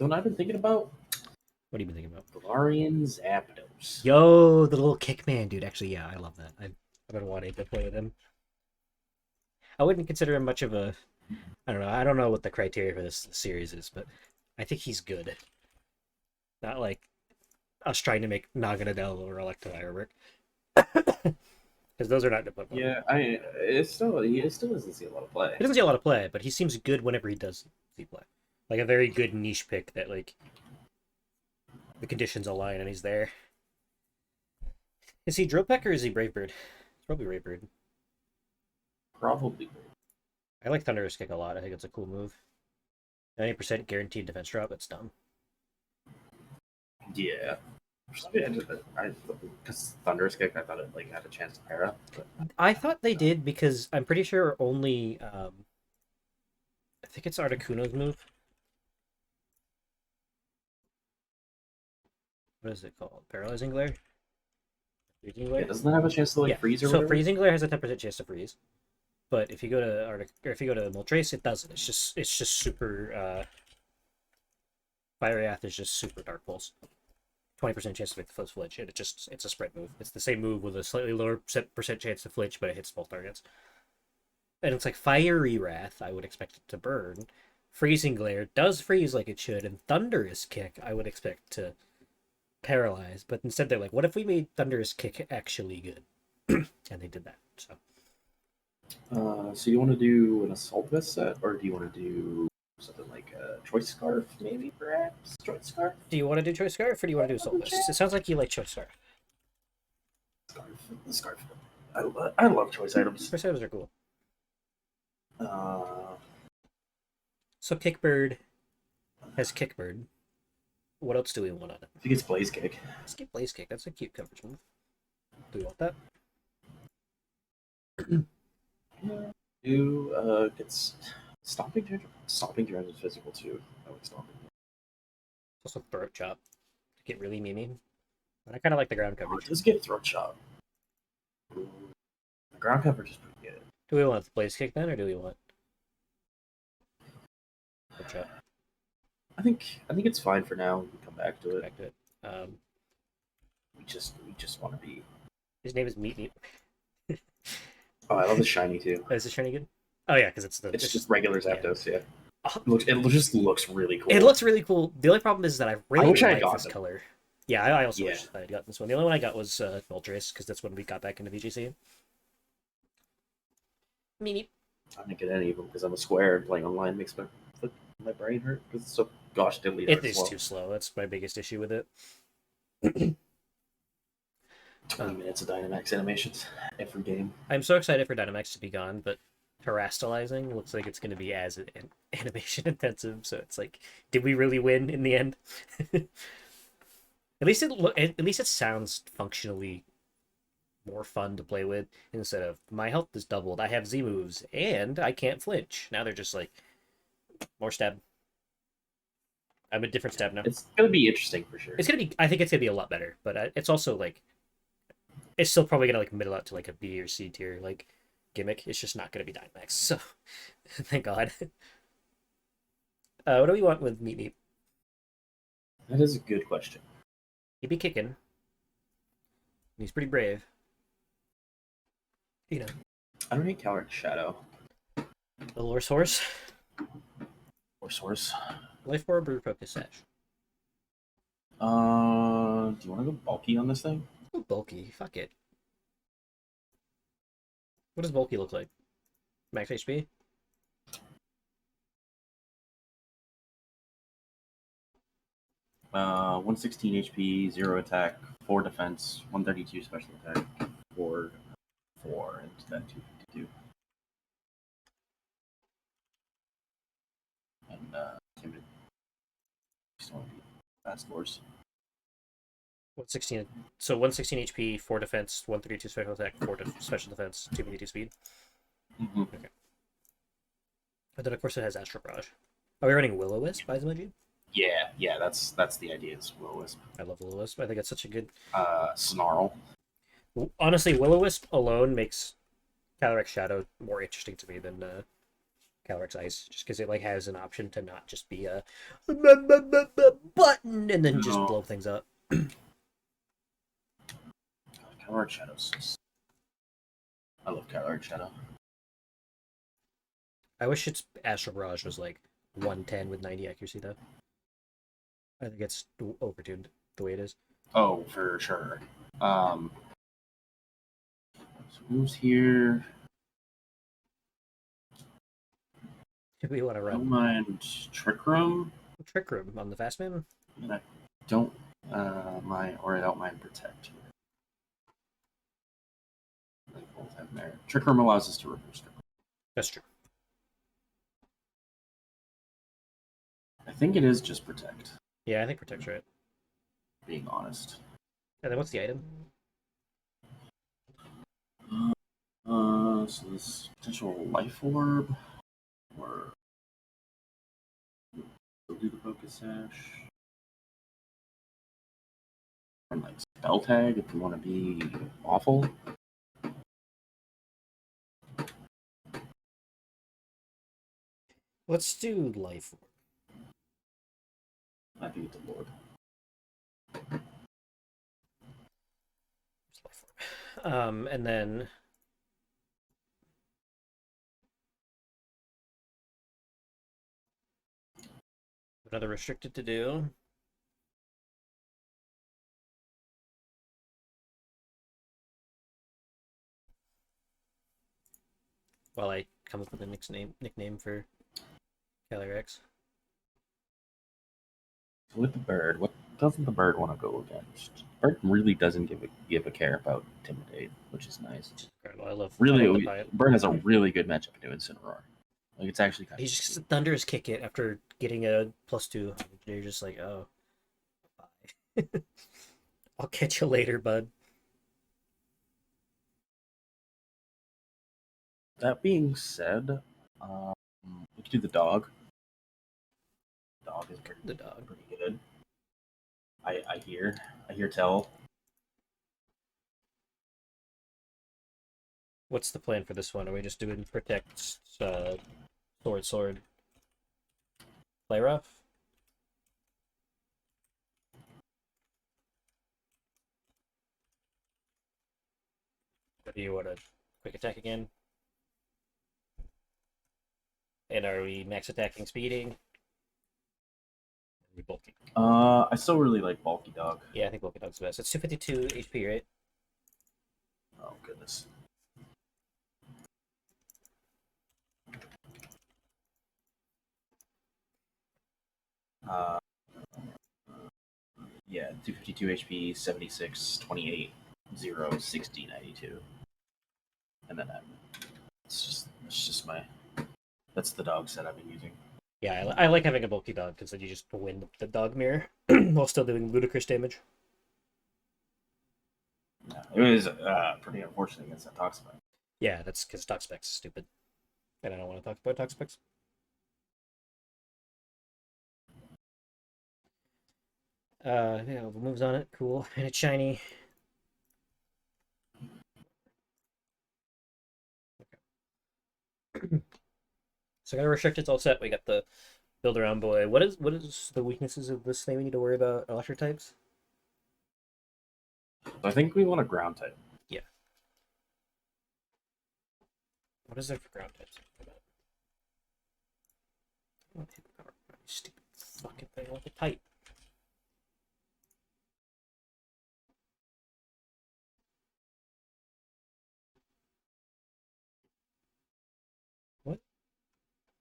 what I've been thinking about? What have you been thinking about? Galarian Zapdos. Yo, the little kick man, dude. Actually, yeah, I love that. I've been wanting to play with him. I wouldn't consider him much of a. I don't know. I don't know what the criteria for this series is, but I think he's good. Not like us trying to make Naganadel or Electabuzz work. Because those are not good Pokemon. Yeah, it still doesn't see a lot of play. He doesn't see a lot of play, but he seems good whenever he does see play. Like a very good niche pick that like the conditions align and he's there. Is he Drill Peck or is he Brave Bird? It's probably Brave Bird. Probably. I like Thunderous Kick a lot. I think it's a cool move. 90% guaranteed defense drop. It's dumb. Yeah. Because Thunderous Kick, I thought it like had a chance to pair up. But... I thought they did because I'm pretty sure only I think it's Articuno's move. What is it called? Paralyzing Glare? Freezing Glare? Yeah, doesn't that have a chance to like freeze or whatever? So Freezing Glare has a 10% chance to freeze. But if you go to Moltres, it doesn't. It's just super Fire Wrath is just super Dark Pulse. 20% chance to make the flinch, and it's a spread move. It's the same move with a slightly lower percent chance to flinch, but it hits both targets. And it's like Fiery Wrath, I would expect it to burn. Freezing Glare does freeze like it should, and Thunderous Kick I would expect to paralyze. But instead they're like, what if we made Thunderous Kick actually good? And they did that. So you want to do an Assault Vest set, or do you want to do something like a Choice Scarf, maybe, perhaps? Choice Scarf? Do you want to do Choice Scarf, or do you want to do Assault Vest? It sounds like you like Choice Scarf. Scarf. I love Choice items. Choice items are cool. Uh, So Kickbird has Kickbird. What else do we want on it? I think it's Blaze Kick. Let's get Blaze Kick. That's a cute coverage move. Do we want that? Gets Stomping Giant is physical too. I like Stomping. Also Throat Chop to get really memey. But I kind of like the ground coverage. It does get Throat Chop. The ground coverage is pretty good. Do we want the Blaze Kick then, or do we want Throat Chop? I think it's fine for now. We can come back to it. We just want to be. His name is Meat. Oh, I love the shiny too. Oh, is the shiny good? Oh yeah, because it's just regular Zapdos. Yeah. Oh. It just looks really cool. It looks really cool. The only problem is that I really like this color. Yeah, I also wish I had gotten this one. The only one I got was Moltres, because that's when we got back into VGC. Meanie. I didn't get any of them because I'm a square and playing online makes my brain hurt because it's so gosh diddly. It is too slow. That's my biggest issue with it. 20 minutes of Dynamax animations every game. I'm so excited for Dynamax to be gone, but Terastallizing looks like it's going to be as animation intensive. So it's like, did we really win in the end? At least it sounds functionally more fun to play with instead of my health is doubled. I have Z moves and I can't flinch. Now they're just like more stab. I'm a different stab now. It's gonna be interesting for sure. I think it's gonna be a lot better, but it's also like. It's still probably gonna like middle out to like a B or C tier like gimmick. It's just not gonna be Dynamax, so thank God. What do we want with Meat? That is a good question. He'd be kicking. He's pretty brave. You know. I don't hate Galarian Shadow. The Lore Source. Life Orb or Focus Sash? Do you want to go bulky on this thing? Bulky, fuck it. What does bulky look like? Max HP? Uh, 116 HP, 0 attack, 4 defense, 132 special attack, 4, and then 252. And timid. Just want to be fast scores. 116. So 116 HP, 4 defense, 132 special attack, 4 special defense, 252 speed. Mm-hmm. Okay. And then of course it has Astro Barrage. Are we running Will-O-Wisp by emoji? Yeah, that's the idea. It's Will-O-Wisp. I love Will-O-Wisp. I think it's such a good. Snarl. Honestly, Will-O-Wisp alone makes Calyrex Shadow more interesting to me than Calyrex Ice, just because it like has an option to not just be a button and then just blow things up. Galarian Shadows. I love Galarian Shadow. I wish its Astral Barrage was like 110 with 90 accuracy though. I think it's overtuned the way it is. Oh, for sure. So who's here? If we want to I don't run mind Trick Room. Trick Room on the fast man. And I don't mind, or I don't mind Protect. They both have merit. Trick Room allows us to reverse Trick Room. That's true. I think it is just Protect. Yeah, I think Protect's right. Being honest. And then what's the item? So this potential Life Orb, or we'll do the Focus Sash, and like Spell Tag if you want to be awful. Let's do Life Orb. I think it's a Lord. And then another restricted to do. While I come up with a nickname for Calyrex. With the bird, what doesn't the bird want to go against? The bird really doesn't give a care about Intimidate, which is nice. Incredible. I love bird has a really good matchup to Incineroar. Like it's actually kind of. He just thunders kick it after getting a +2. You're just like, oh, bye. I'll catch you later, bud. That being said, we could do the dog. Dog is pretty good. I hear tell. What's the plan for this one? Are we just doing Protect, Sword, Play Rough? Or do you want a quick attack again? And are we max attacking, speeding? Are we bulky? I still really like Bulky Dog. Yeah, I think Bulky Dog's the best. It's 252 HP, right? Oh goodness. Yeah, 252 HP, 76, 28, 0, 60, 92. And then that's the dog set I've been using. Yeah, I like having a bulky dog because then you just win the dog mirror while still doing ludicrous damage. Yeah, it was pretty unfortunate against that Toxapex. Yeah, that's because Toxapex is stupid. And I don't want to talk about Toxapex. Yeah, moves on it. Cool. And it's shiny. Okay. So I got a restricted all set. We got the build around boy. What is the weaknesses of this thing we need to worry about? Electric types? I think we want a ground type. Yeah. What is there for ground types? Oh, stupid fucking thing. I want the type. What?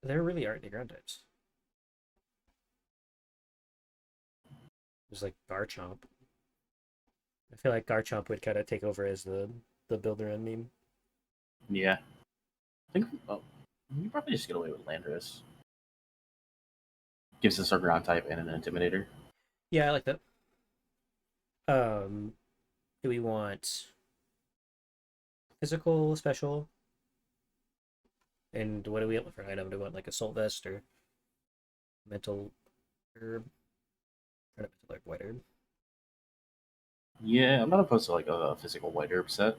There really aren't any ground types. There's like Garchomp. I feel like Garchomp would kind of take over as the builder and meme. Yeah. I think we probably just get away with Landorus. Gives us our ground type and an Intimidator. Yeah, I like that. Do we want physical, special? And what do we look for item? Do we want like Assault Vest or mental herb? Or not mental herb, white herb? Yeah, I'm not opposed to like a physical white herb set.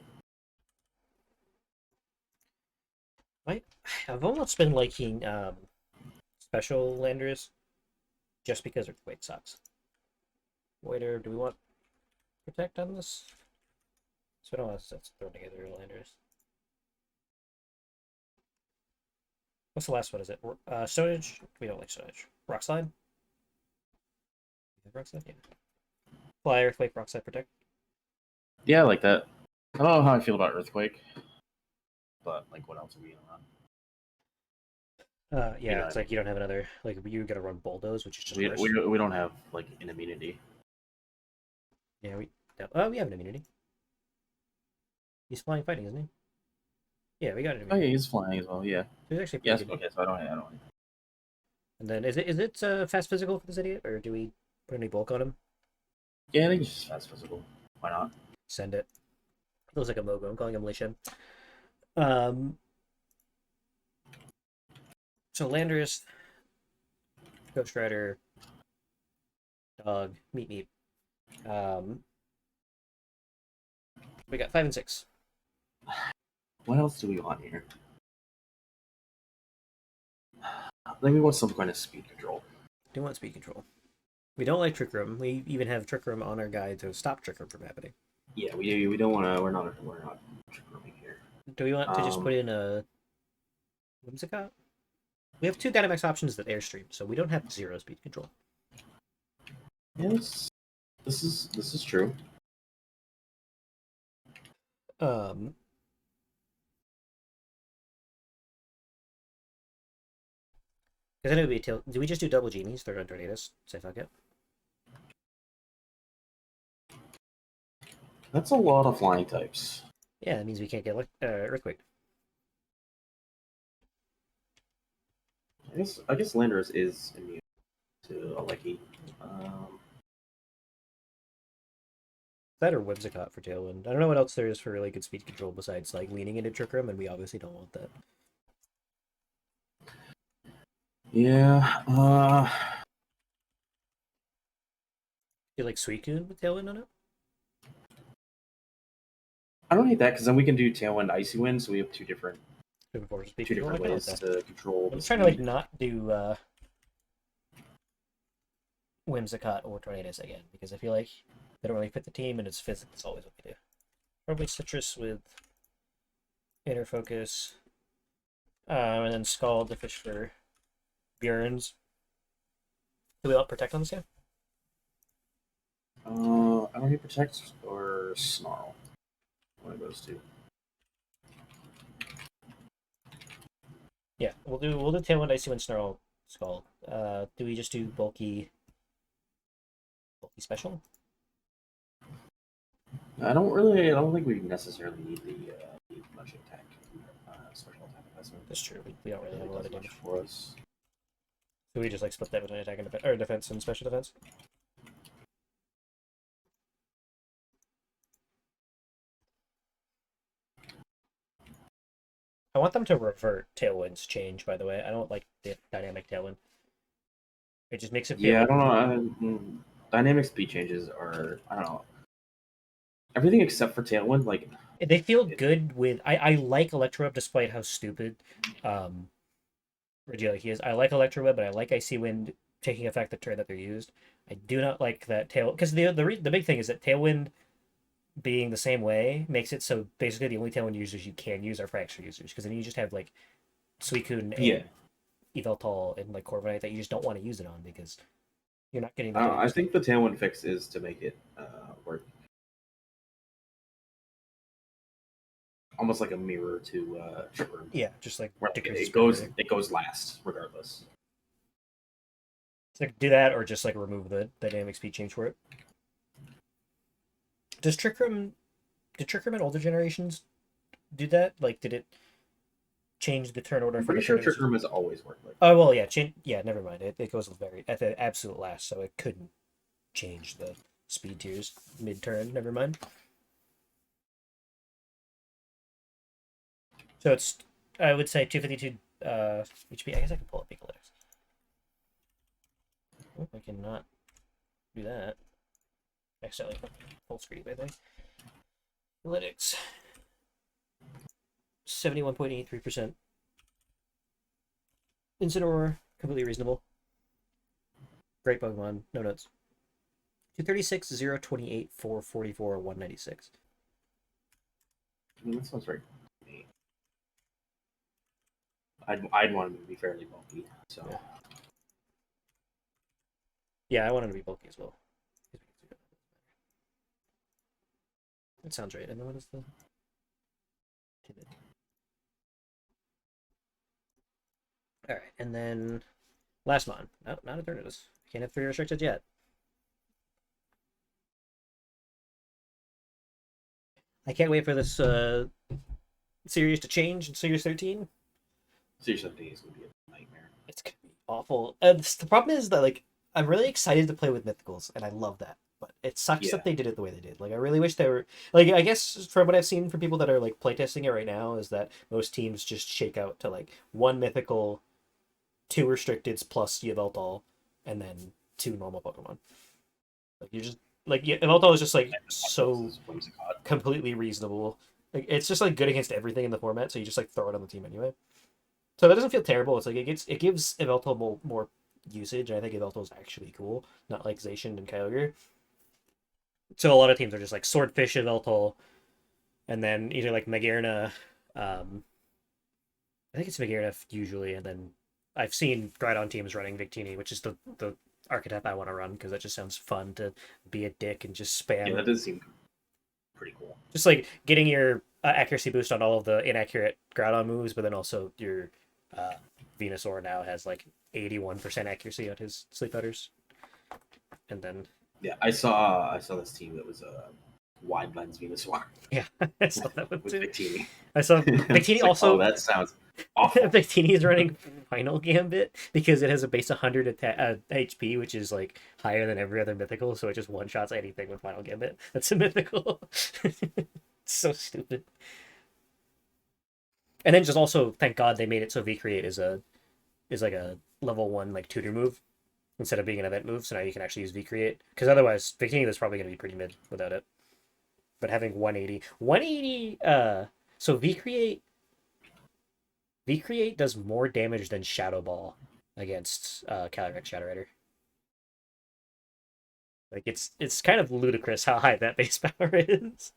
I've almost been liking special landers just because Earthquake sucks. Waiter, do we want Protect on this? So I don't want to throw together landers. What's the last one? Is it Stonage? We don't like Stonage. Rock Slide? Rock Slide? Yeah. Fly, Earthquake, Rock Slide, Protect. Yeah, I like that. I don't know how I feel about Earthquake, but like, what else are we gonna run? Yeah, You know it's what I like you don't have another like you gotta run Bulldoze, which is just worse. we don't have like an immunity. Yeah, we have an immunity. He's flying fighting, isn't he? Yeah, we got an Oh immunity. yeah, he's flying as well. Yeah. So he's actually pretty Yes. good. Okay. So I don't. And then is it fast physical for this idiot, or do we put any bulk on him? Yeah, I think it's just fast physical. Why not? Send it. He looks like a Mogo. I'm calling him Lishan. Um. So Landorus, Ghost Rider, Dog, Meat. We got 5 and 6. What else do we want here? I think we want some kind of speed control. Do want speed control. We don't like Trick Room. We even have Trick Room on our guide to stop Trick Room from happening. Yeah, we don't want to. We're not trick rooming here. Do we want to just put in a Whimsicott? We have 2 Dynamax options that airstream, so we don't have 0 speed control. Yes, this is true. Because then it would be tail. Do we just do double genies? Throw on Tornadoes. Say fuck it. That's a lot of flying types. Yeah, that means we can't get Earthquake. I guess Landorus is immune to Aleki. That or Whimsicott for Tailwind. I don't know what else there is for really good speed control besides like leaning into Trick Room, and we obviously don't want that. Yeah. You like Suicune with Tailwind on it? I don't hate that because then we can do Tailwind, Icy Wind, so we have two different Speed two different ways to control. I'm trying to like not do Whimsicott or Tornadoes again because I feel like they don't really fit the team, and it's fifth. It's always what we do. Probably Citrus with Inner Focus, and then Scald to fish for Bjorns. Do we want Protect on this guy? I don't need Protect or Snarl. One of those two. Yeah, we'll do Tailwind, Icy Wind, Snarl, Scald. Do we just do bulky special? I don't think we necessarily need the much attack, special attack investment. That's true. We don't really have a lot of damage for us. So we just like split that between attack and defense and special defense. I want them to revert Tailwind's change, by the way. I don't like the dynamic Tailwind. It just makes it feel. Yeah, I don't know. Dynamic speed changes are, I don't know. Everything except for Tailwind, like they feel good with. I like Electro Web despite how stupid Regieleki is. I like Electro Web, but I like Icy Wind taking effect the turn that they're used. I do not like that Tail because the big thing is that Tailwind being the same way makes it so basically the only Tailwind users you can use are Fracture users because then you just have like Suicune and Yveltal and like Corviknight that you just don't want to use it on because you're not getting. I think the Tailwind fix is to make it work almost like a mirror to Chipper. Yeah, just like it goes last regardless. It's like do that or just like remove the dynamic speed change for it. Did Trick Room in older generations do that? Like, did it change the turn order? I'm pretty sure Trick Room has always worked like that. Oh well, yeah. Never mind. It goes at the absolute last, so it couldn't change the speed tiers mid turn. Never mind. So it's I would say 252 HP. I guess I can pull up Analytics. Oh, I cannot do that. Accidentally full screen, I think. Analytics. 71.83%. Incineroar, completely reasonable. Great Pokemon, no notes. 236, 0, 28, 444, 196. That sounds right. I'd want him to be fairly bulky. So yeah, I want him to be bulky as well. That sounds right. And then what is the timid? All right, and then last mon. No, not Eternatus. Can't have 3 restricted yet. I can't wait for this series to change in Series 13. Series 17 is gonna be a nightmare. It's gonna be awful. The problem is that like I'm really excited to play with mythicals, and I love that. But it sucks that they did it the way they did. Like I really wish they were like I guess from what I've seen from people that are like playtesting it right now is that most teams just shake out to like 1 mythical, 2 restricteds plus Yveltal, and then 2 normal Pokemon. Like you just like Yveltal is just like so completely reasonable. Like it's just like good against everything in the format, so you just like throw it on the team anyway. So that doesn't feel terrible. It's like it gives Yveltal more usage. And I think Yveltal is actually cool, not like Zacian and Kyogre. So a lot of teams are just like Swordfish Yveltal, and then either like Magearna. I think it's Magearna usually, and then I've seen Groudon teams running Victini, which is the archetype I want to run because that just sounds fun to be a dick and just spam. Yeah, that does seem pretty cool. Just like getting your accuracy boost on all of the inaccurate Groudon moves, but then also your Venusaur now has like 81% accuracy on his Sleep Powders. And then yeah, I saw this team that was a wide lens Venusaur. Yeah, I saw that one with too. Victini. I saw Victini like, also. Oh, that sounds awful. Victini is running Final Gambit because it has a base 100 HP, which is like higher than every other mythical, so it just one shots anything with Final Gambit. That's a mythical. It's so stupid. And then just also thank God they made it so V-Create is like a level 1 like tutor move instead of being an event move. So now you can actually use V-Create because otherwise Victini was probably going to be pretty mid without it. But having 180, so V-Create does more damage than Shadow Ball against Calyrex Shadow Rider. Like it's kind of ludicrous how high that base power is.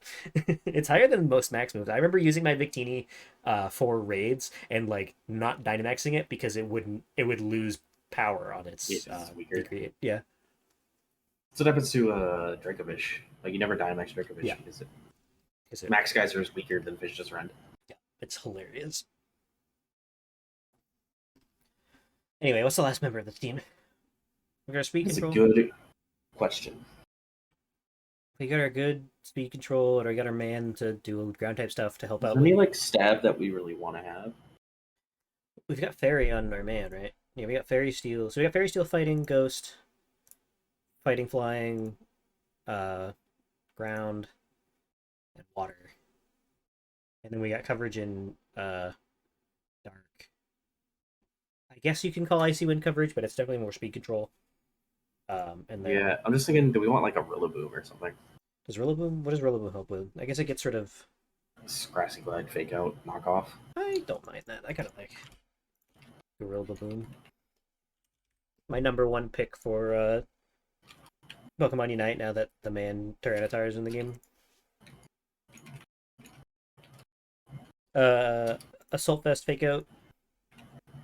It's higher than most max moves. I remember using my Victini for raids and like not Dynamaxing it because it would lose power on its Recreate. Yeah. So what happens to Dracovish? Like you never Dynamax Dracovish because Max Geyser is weaker than Fish's Rend. Yeah, it's hilarious. Anyway, what's the last member of the team? We got our speed control. That's a good question. We got our good speed control, or we got our man to do ground type stuff to help out. Any like stab that we really want to have? We've got Fairy on our man, right? Yeah, we got Fairy Steel. So we got Fairy Steel fighting, Ghost, fighting, flying, ground, and water. And then we got coverage in dark. I guess you can call Icy Wind coverage, but it's definitely more speed control. And then, yeah, I'm just thinking, do we want like a Rillaboom or something? Does Rillaboom? What does Rillaboom help with? I guess it gets rid of Grassy Glide, Fake Out, Knockoff. I don't mind that. I kind of like Rillaboom. My #1 pick for Pokemon Unite now that the man Tyranitar is in the game. Assault Vest, Fake Out.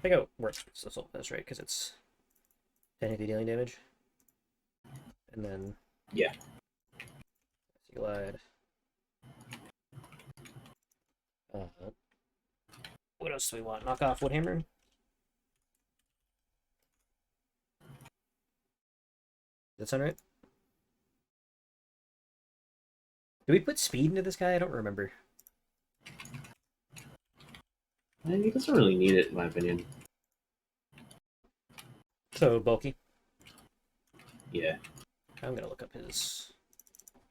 Fake Out works with Assault Vest, right? Because it's 10 dealing damage. And then yeah, Glide. What else do we want? Knock off Woodhammer. Does that sound right? Do we put speed into this guy? I don't remember. He doesn't really need it, in my opinion. So bulky. Yeah. I'm gonna look up his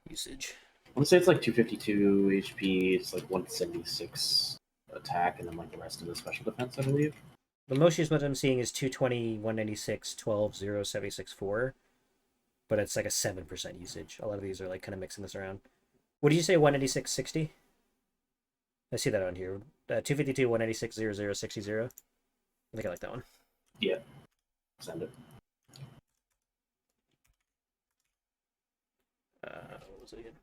usage. I want to say it's like 252 HP. It's like 176 attack, and then like the rest of the special defense, I believe. The most used what I'm seeing is 220, 196, 12, 0, 76, 4. But it's like a 7% usage. A lot of these are like kind of mixing this around. What did you say, 196, 60? I see that on here. 252, 196, 00, 60, 0. I think I like that one. Yeah. Send it. What was it again?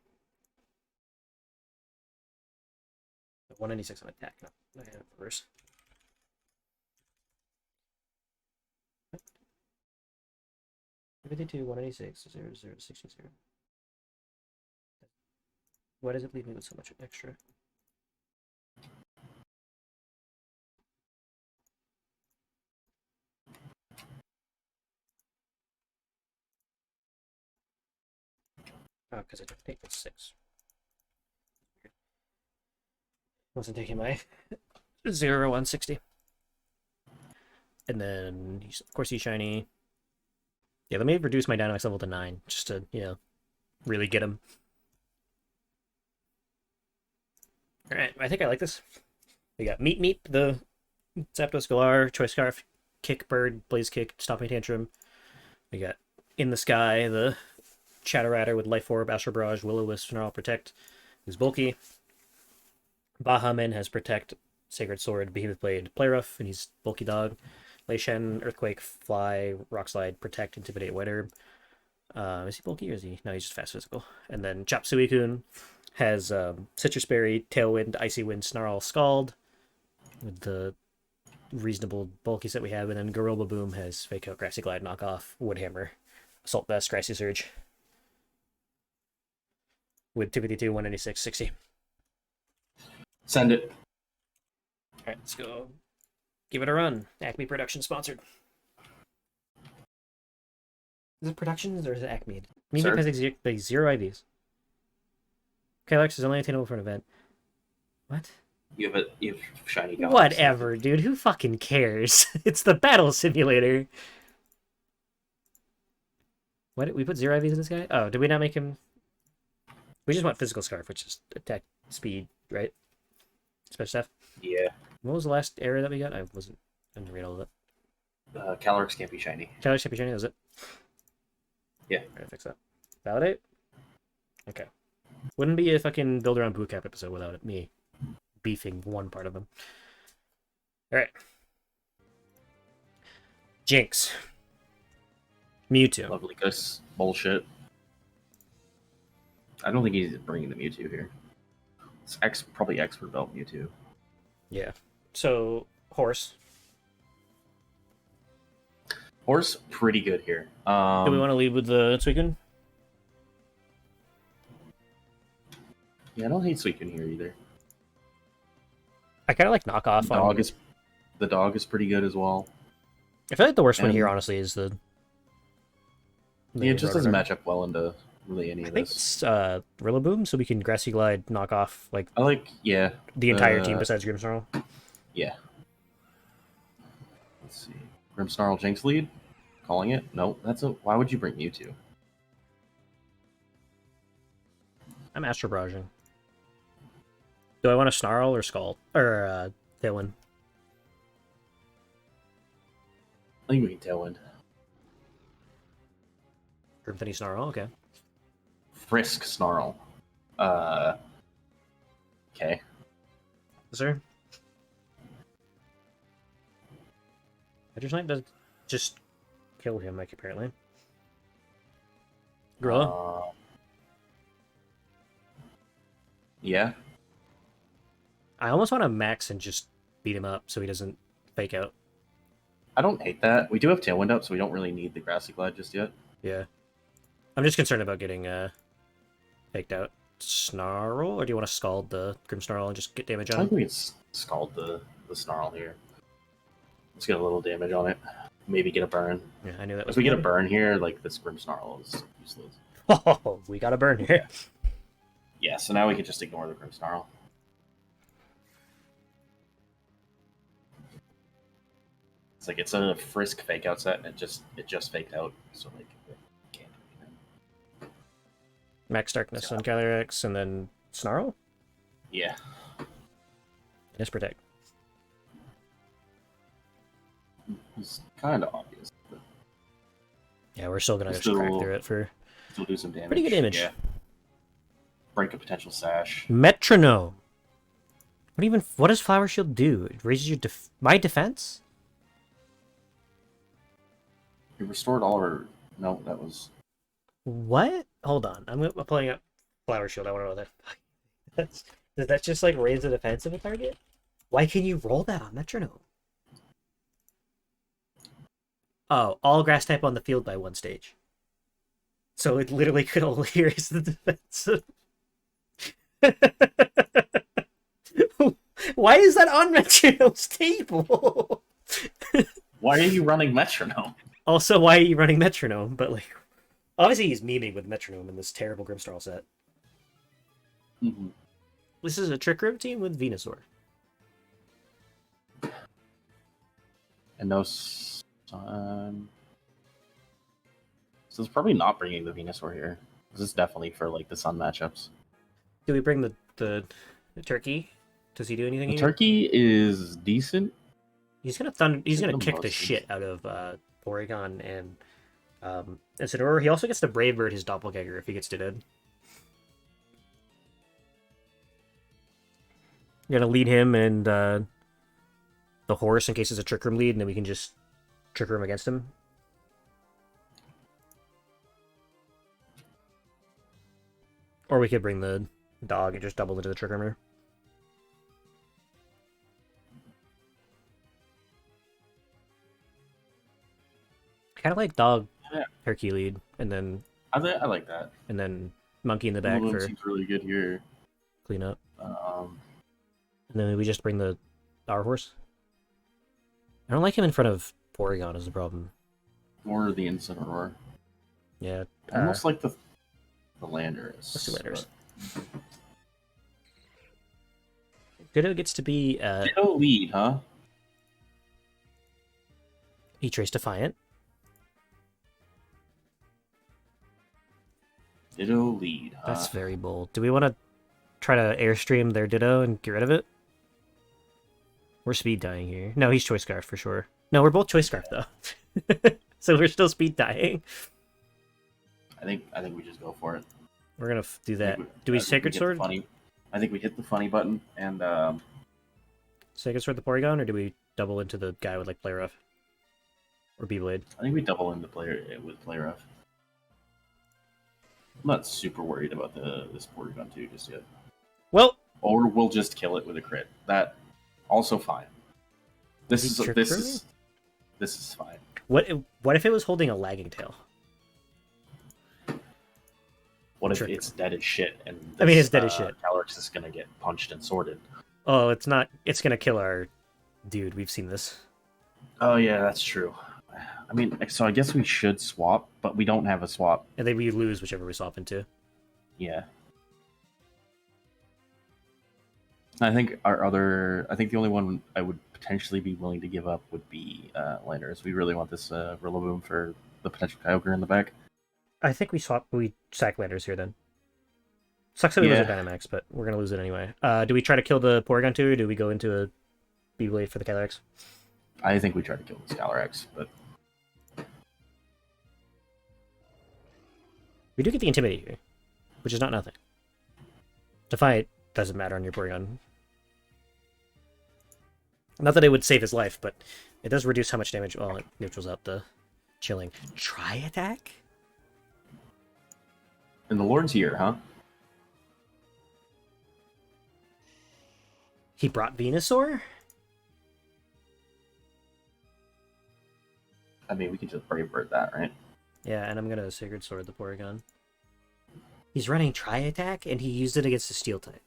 196 on attack. No, reverse. 52, 186, 0, 0, 60, 0. Why does it leave me with so much extra? Oh, because I took take the 6. Wasn't taking my 0, 160. And then, of course, he's shiny. Yeah, let me reduce my Dynamax level to 9, just to, really get him. Alright, I think I like this. We got Meat, the Zapdos, Galar, Choice Scarf, Kick Bird, Blaze Kick, Stomping Tantrum. We got In the Sky, the Chatteratter with Life Orb, Astral Barrage, Will-O-Wisp, Snarl, Protect, who's bulky. Bahamut has Protect, Sacred Sword, Behemoth Blade, Play Rough, and he's bulky dog. Leishen, Earthquake, Fly, Rock Slide, Protect, Intimidate, White Herb. Is he bulky or is he? No, he's just fast physical. And then Chop Suicune has Citrus Berry, Tailwind, Icy Wind, Snarl, Scald, with the reasonable bulky set we have. And then Gorilla Boom has Fake Out, Grassy Glide, Knockoff, Woodhammer, Assault Vest, Grassy Surge. With 252, 196, 60. Send it. Alright, let's go. Give it a run. Acme Production sponsored. Is it Productions or is it Acme? Music has like 0 IVs. Okay, Alex is only attainable for an event. What? You have shiny Galaxy. Whatever, dude. Who fucking cares? It's the battle simulator. What? We put 0 IVs in this guy? Oh, did we not make him? We just want Physical Scarf, which is attack speed, right? Special stuff. Yeah. What was the last error that we got? I didn't read all of it. Calyrex can't be shiny. Calyrex can't be shiny, was it? Yeah. Gotta fix that. Validate? Okay. Wouldn't be a fucking build around bootcamp episode without me beefing one part of them. Alright. Jinx. Mewtwo. Lovely Gus. Bullshit. I don't think he's bringing the Mewtwo here. It's probably Expert Belt Mewtwo. Yeah. So, Horse. Horse, pretty good here. Do we want to lead with the Suicune? Yeah, I don't hate Suicune here either. I kind of like Knockoff. The dog is pretty good as well. I feel like the worst one here, honestly, is the it just doesn't match up well into really any of this. I think it's Rillaboom, so we can Grassy Glide, knock off the entire team besides Grimmsnarl. Yeah. Let's see. Grimmsnarl Jinx lead? Calling it? No, why would you bring Mewtwo? I'm Astral Barraging. Do I want to Snarl or Scald? Or Tailwind? I think we can Tailwind. Grimfinny Snarl, okay. Frisk Snarl. Okay. Yes, sir. Hydro does just kill him, like, apparently. Gorilla? Yeah. I almost want to max and just beat him up so he doesn't fake out. I don't hate that. We do have Tailwind up, so we don't really need the Grassy Glide just yet. Yeah. I'm just concerned about getting faked out. Snarl? Or do you want to Scald the Grimmsnarl and just get damage on him? I think we can Scald the Snarl here. Let's get a little damage on it. Maybe get a burn. Yeah, I knew that was If we get a burn here, like, this Grimmsnarl is useless. Oh, we got a burn here. Yeah, so now we can just ignore the Grimmsnarl. It's like it's a Frisk fake out set, and it just faked out, so like it can't do anything. Max Darkness on Calyrex, and then Snarl? Yeah. Yes, Protect. It's kind of obvious. But yeah, we're still gonna just crack through it for still do some damage. Pretty good damage. Yeah. Break a potential sash. Metronome. What does Flower Shield do? It raises your my defense? We restored all our... No, that was... What? Hold on. I'm pulling up Flower Shield. I want to know what that's... Does that just, like, raise the defense of a target? Why can you roll that on Metronome? Oh, all grass type on the field by one stage. So it literally could only raise the defense of... Why is that on Metronome's table? Why are you running Metronome? Also, why are you running Metronome? But, like, obviously he's memeing with Metronome in this terrible Grimmsnarl set. Mm-hmm. This is a Trick Room team with Venusaur. And no sun. So it's probably not bringing the Venusaur here. This is definitely for, like, the sun matchups. Do we bring the turkey? Does he do anything? The here? turkey is decent. He's gonna kick the shit out of Porygon and Incineroar. He also gets to Brave Bird his doppelganger if he gets to dead. You're gonna lead him and the horse in case it's a Trick Room lead, and then we can just Trick Room against him. Or we could bring the dog and just double into the Trick Roomer. I kind of like dog, turkey lead, and then I like that. And then monkey in the back for seems really good here. Clean up. And then we just bring our horse. I don't like him in front of Porygon is the problem. Or the Incineroar. Yeah. Almost like the Landorus. Let's do Landorus. Ditto gets to be Ditto lead, huh? E-Trace Defiant. Ditto lead, huh? That's very bold. Do we want to try to Airstream their Ditto and get rid of it? We're speed dying here. No, he's Choice Scarf for sure. No, we're both Choice Scarf though. So we're still speed dying. I think we just go for it. We're gonna do that. Do we Sacred Sword? I think we hit the funny button and Sacred Sword the Porygon, or do we double into the guy with like Play Rough? Or B-Blade? I think we double into with Play Rough. I'm not super worried about this Porygon 2 just yet. Well, or we'll just kill it with a crit. That also fine. This is fine. What if it was holding a Lagging Tail? What if it's dead as shit and I mean it's dead as shit. Calyrex is gonna get punched and sorted. Oh, it's not. It's gonna kill our dude. We've seen this. Oh yeah, that's true. I mean, so I guess we should swap, but we don't have a swap. And then we lose whichever we swap into. Yeah. I think the only one I would potentially be willing to give up would be Landorus. We really want this Rillaboom for the potential Kyogre in the back. I think we sack Landorus here then. Sucks that we lose our Dynamax, but we're gonna lose it anyway. Do we try to kill the Porygon 2, or do we go into a B-Blade for the Calyrex? I think we try to kill the Calyrex, but we do get the Intimidate here, which is not nothing. Defiant doesn't matter on your Porygon. Not that it would save his life, but it does reduce how much damage. Well, it neutrals out the chilling. Try attack? And the Lord's here, huh? He brought Venusaur? I mean, we can just Brave Bird that, right? Yeah, and I'm gonna Sacred Sword the Porygon. He's running Tri Attack, and he used it against the Steel type.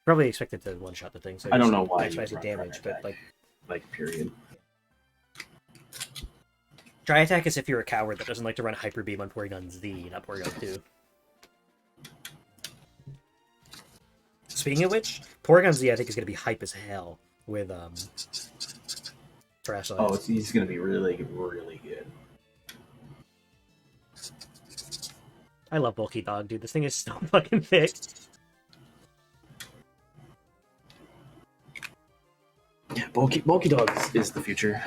Probably expected to one-shot the thing. So I don't know why. Maximize the damage, but like period. Tri Attack is if you're a coward that doesn't like to run Hyper Beam on Porygon Z, not Porygon 2. Speaking of which, Porygon Z I think is gonna be hype as hell with Trash Lines. Oh, he's gonna be really, really good. I love Bulky Dog, dude. This thing is so fucking thick. Yeah, Bulky Dog is the future.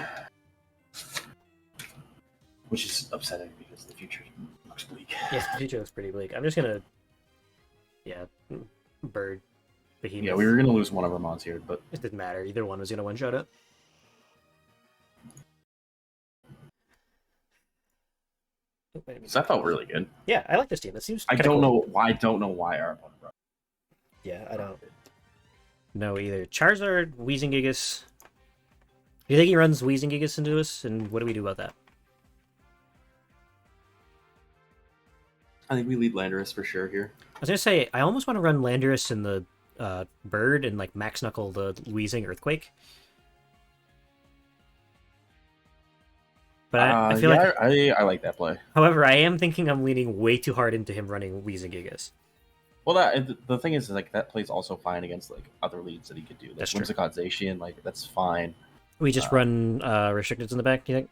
Which is upsetting because the future looks bleak. Yeah, the future looks pretty bleak. I'm just gonna... Yeah, Bird. Behemoth. Yeah, we were gonna lose one of our mons here, but... It didn't matter. Either one was gonna one-shot it. So that felt really good. Yeah, I like this team. It seems. I don't know why. I don't know why our opponent brought. Yeah, I don't know either. Charizard, Weezing Gigas. Do you think he runs Weezing Gigas into us, and what do we do about that? I think we lead Landorus for sure here. I was gonna say I almost want to run Landorus in the Bird and like Max Knuckle the Weezing Earthquake. But I feel like I like that play. However, I am thinking I'm leaning way too hard into him running Weezing Gigas. Well, the thing is, like, that plays also fine against like other leads that he could do. Like Whimsicott Zacian, like that's fine. We just run restricteds in the back. Do you think?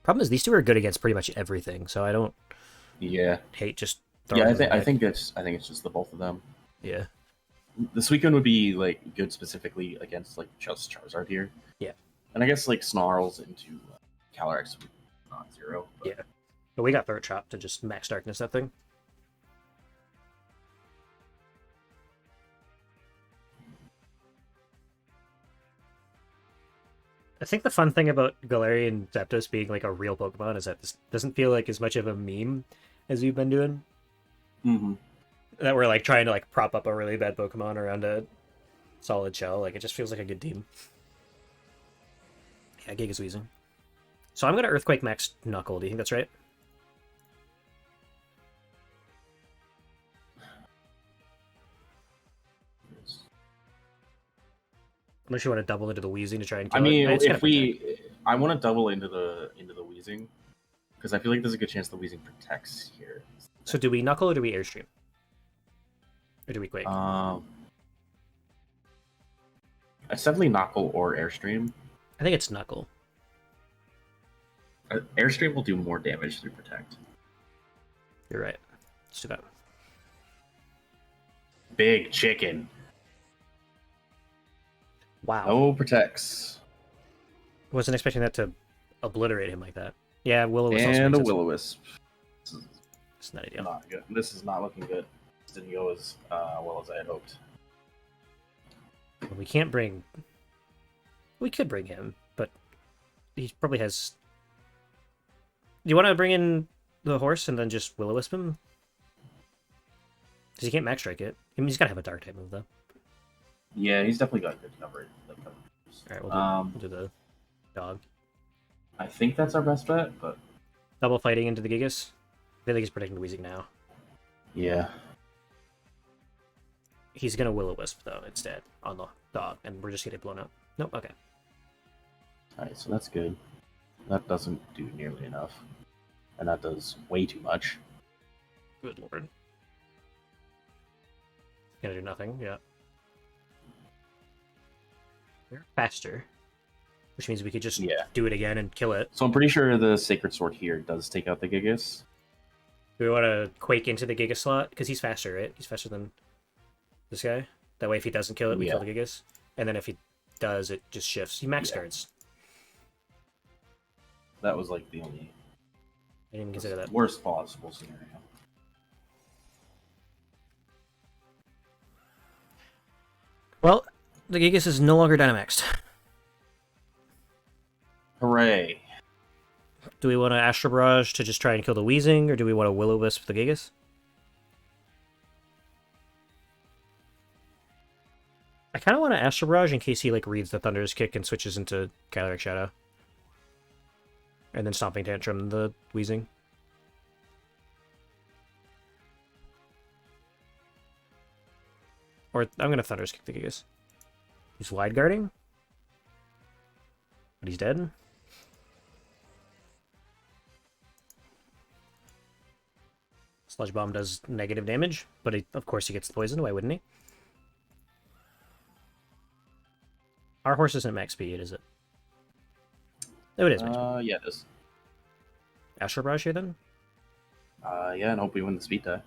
Problem is these two are good against pretty much everything, so I don't. Yeah. Hate just. Yeah, I think it's just the both of them. Yeah. This weekend would be like good specifically against like just Charizard here. Yeah. And I guess like Snarls into Calyrex would not zero. But... Yeah. But we got Throat Chop to just max darkness that thing. I think the fun thing about Galarian Zapdos being like a real Pokemon is that this doesn't feel like as much of a meme as we've been doing. Mm-hmm. That we're like trying to like prop up a really bad Pokemon around a solid shell. Like it just feels like a good team. Yeah, Giga's Weezing. So I'm gonna Earthquake Max Knuckle. Do you think that's right? Unless you want to double into the Weezing to try and kill I want to double into the Weezing because I feel like there's a good chance the Weezing protects here. So do we Knuckle or do we Airstream? Or do we Quake? It's definitely Knuckle or Airstream. I think it's Knuckle. Airstream will do more damage through Protect. You're right. Let's do that. Big chicken. Wow. No protects. Wasn't expecting that to obliterate him like that. Yeah, Will-O-Wisp and a Will-O-Wisp. It's not ideal. Not good. This is not looking good. This didn't go as well as I had hoped. We can't bring... We could bring him, but he probably has... Do you want to bring in the horse and then just Will-O-Wisp him? Because he can't Max Strike it. I mean, he's got to have a Dark type move, though. Yeah, he's definitely got good coverage. Alright, we'll do the dog. I think that's our best bet, but... Double fighting into the Gigas. I feel like he's protecting the Weezing now. Yeah. He's gonna Will-O-Wisp, though, instead, on the dog, and we're just getting blown up. Nope, okay. Alright, so that's good. That doesn't do nearly enough. And that does way too much. Good lord. Gonna do nothing, yeah. We're faster. Which means we could just do it again and kill it. So I'm pretty sure the Sacred Sword here does take out the Gigas. Do we want to Quake into the Giga slot? Because he's faster, right? He's faster than this guy. That way if he doesn't kill it, we kill the Gigas. And then if he does, it just shifts. He max guards. That was like the only... I didn't consider that. Worst possible scenario. Well, the Gigas is no longer Dynamaxed. Hooray. Do we want to Astro Barrage to just try and kill the Weezing, or do we want to Will-O-Wisp the Gigas? I kind of want to Astro Barrage in case he like reads the Thunderous Kick and switches into Calyrex Shadow. And then Stomping Tantrum the Weezing. Or I'm going to Thunderous Kick the Gigas. He's Wide Guarding? But he's dead? Sludge Bomb does negative damage, but of course he gets the poison. Why wouldn't he? Our horse isn't max speed, is it? Oh, it is max speed. Yeah, it is. Astro Barrage here, then? Yeah, and hope we win the speed tie.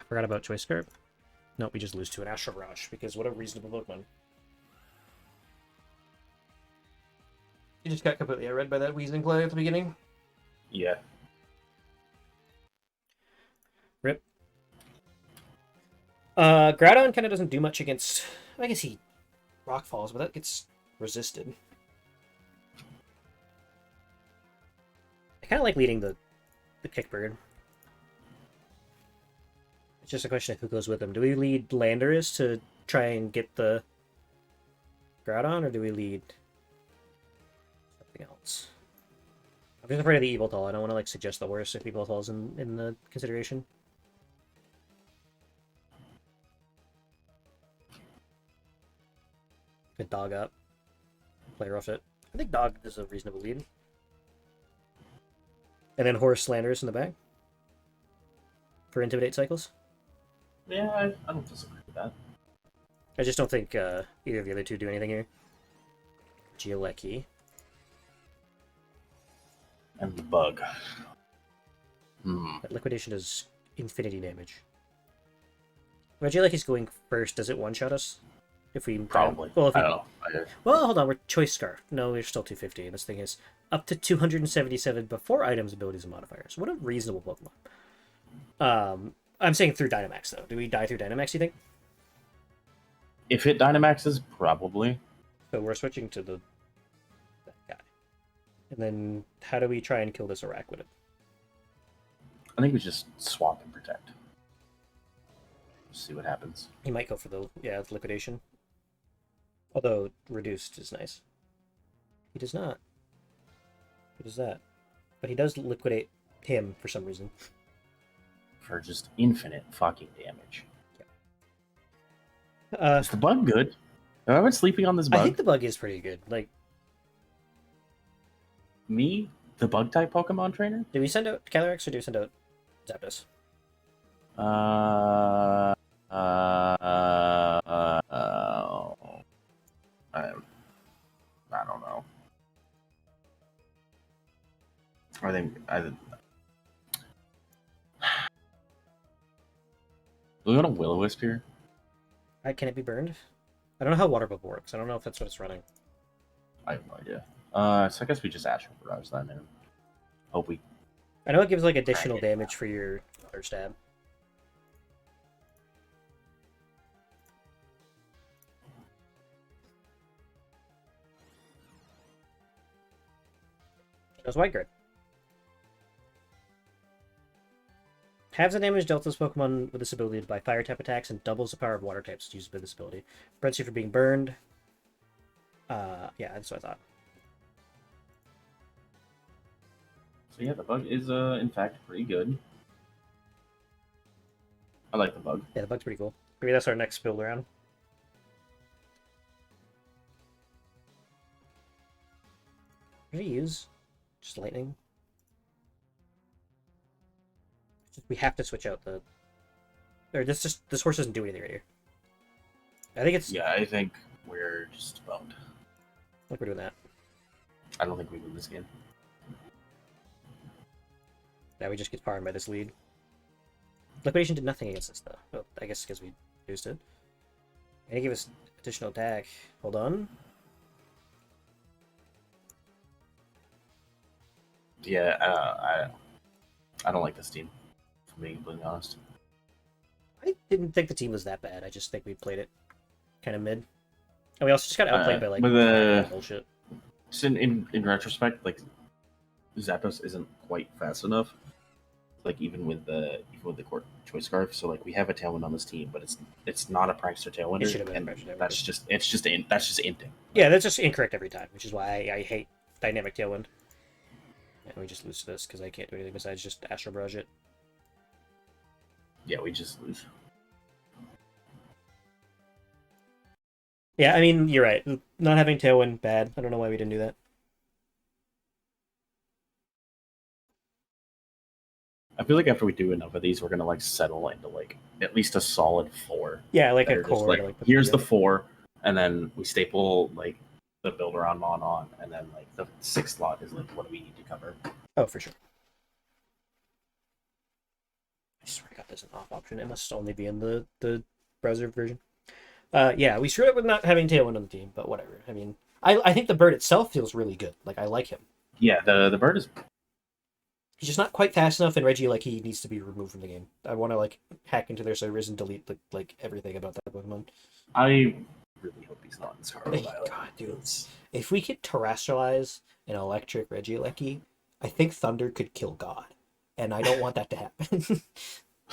I forgot about Choice Scarp. Nope, we just lose to an Astro Barrage, because what a reasonable Pokemon. You just got completely outread by that Weezing play at the beginning? Yeah. Rip. Groudon kind of doesn't do much against... I guess he Rock Falls, but that gets resisted. kind of like leading the Kickbird. It's just a question of who goes with him. Do we lead Landorus to try and get the Groudon, or do we lead something else? I'm just afraid of the Evoltol. I don't want to like suggest the worst if Evoltol's in the consideration. Good dog up. Play rough it. I think dog is a reasonable lead. And then horse Landorus in the back for intimidate cycles. Yeah, I don't disagree with that. I just don't think either of the other two do anything here. Gialecki. And the bug. That liquidation does infinity damage. Regielekki's going first. Does it one-shot us? If we Probably. Well, if we, I don't know. Well, hold on. We're Choice Scarf. No, we're still 250. And this thing is up to 277 before items, abilities, and modifiers. What a reasonable Pokemon. I'm saying through Dynamax, though. Do we die through Dynamax, you think? If it Dynamaxes, probably. So we're switching to that guy. And then how do we try and kill this Araquanid? I think we just swap and protect. See what happens. He might go for the liquidation. Although reduced is nice. He does not. What is that? But he does liquidate him for some reason. For just infinite fucking damage. Yeah. Is the bug good? Have I been sleeping on this bug? I think the bug is pretty good. Like, me, the bug type Pokemon trainer? do we send out Calyrex or do we send out Zapdos? I don't know. I think we got a Will-O-Wisp here. Can it be burned? I don't know how Water Bubble works. I don't know if that's what it's running. I have no idea. So I guess we just Astral Barrage that and hope we. I know it gives like additional damage for your other stab. That's White Guard. Halves the damage dealt to this Pokemon with this ability by fire type attacks and doubles the power of water types used with this ability. Prevents you from being burned. Yeah, that's what I thought. So yeah, the bug is in fact pretty good. I like the bug. Yeah, the bug's pretty cool. Maybe that's our next build around. What did he use? Just lightning? We have to switch out the... Or this horse doesn't do anything right here. I think it's... Yeah, I think we're just bummed. I think we're doing that. I don't think we win this game. Now we just get powered by this lead. Liquidation did nothing against us, though. Well, I guess because we used it. And he gave us additional attack. Hold on. Yeah, I don't like this team, if I'm being completely honest. I didn't think the team was that bad. I just think we played it kind of mid. And we also just got outplayed by like bullshit. Just in retrospect, like Zapdos isn't quite fast enough. Like even with the court choice scarf, so like we have a Tailwind on this team, but it's not a Prankster Tailwind. It should have been a Prankster Tailwind. That's just inting. Yeah, that's just incorrect every time, which is why I hate Dynamic Tailwind. And we just lose to this because I can't do anything besides just Astral Barrage it. Yeah, we just lose. Yeah, I mean, you're right. Not having Tailwind, bad. I don't know why we didn't do that. I feel like after we do enough of these, we're gonna like settle into like at least a solid 4. Yeah, like a core. Like, here's the 4, and then we staple like the builder on on, and then like the 6th slot is like what do we need to cover? Oh, for sure. I swear to God, there's an off option. It must only be in the browser version. Yeah, we screwed up with not having Tailwind on the team, but whatever. I mean, I think the bird itself feels really good. Like, I like him. Yeah, the bird is... He's just not quite fast enough, and Reggie, like, he needs to be removed from the game. I want to, like, hack into their servers and delete, like everything about that Pokemon. I really hope he's not in Scarlet God, dude. If we could terrestrialize an electric Regieleki, I think Thunder could kill God, and I don't want that to happen.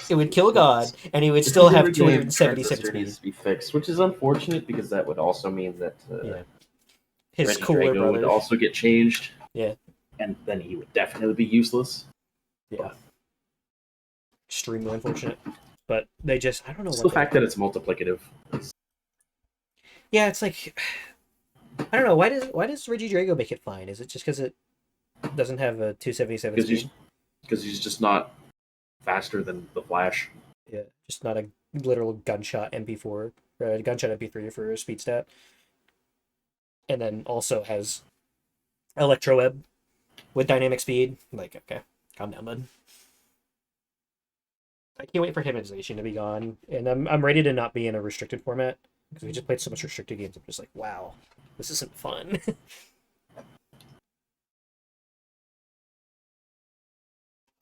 It would kill God, and he would This still is have originally a 277 transistor speed. needs to be fixed, which is unfortunate because that would also mean that Yeah, his Reggie cooler Drago would brother. also get changed, Yeah, and then he would definitely be useless. yeah, extremely unfortunate. But they just, I don't know Just what the they. fact that it's multiplicative. Yeah, it's like I don't know why does Reggie Drago make it fine? Is it just because it doesn't have a 277 speed? Because he's just not faster than the Flash. Yeah, just not a literal gunshot MP4, gunshot MP3 for speed stat, and then also has Electro Web with dynamic speed. Like, okay, calm down, bud. I can't wait for hypnotization to be gone, and I'm ready to not be in a restricted format because we just played so much restricted games. I'm just like, wow, this isn't fun.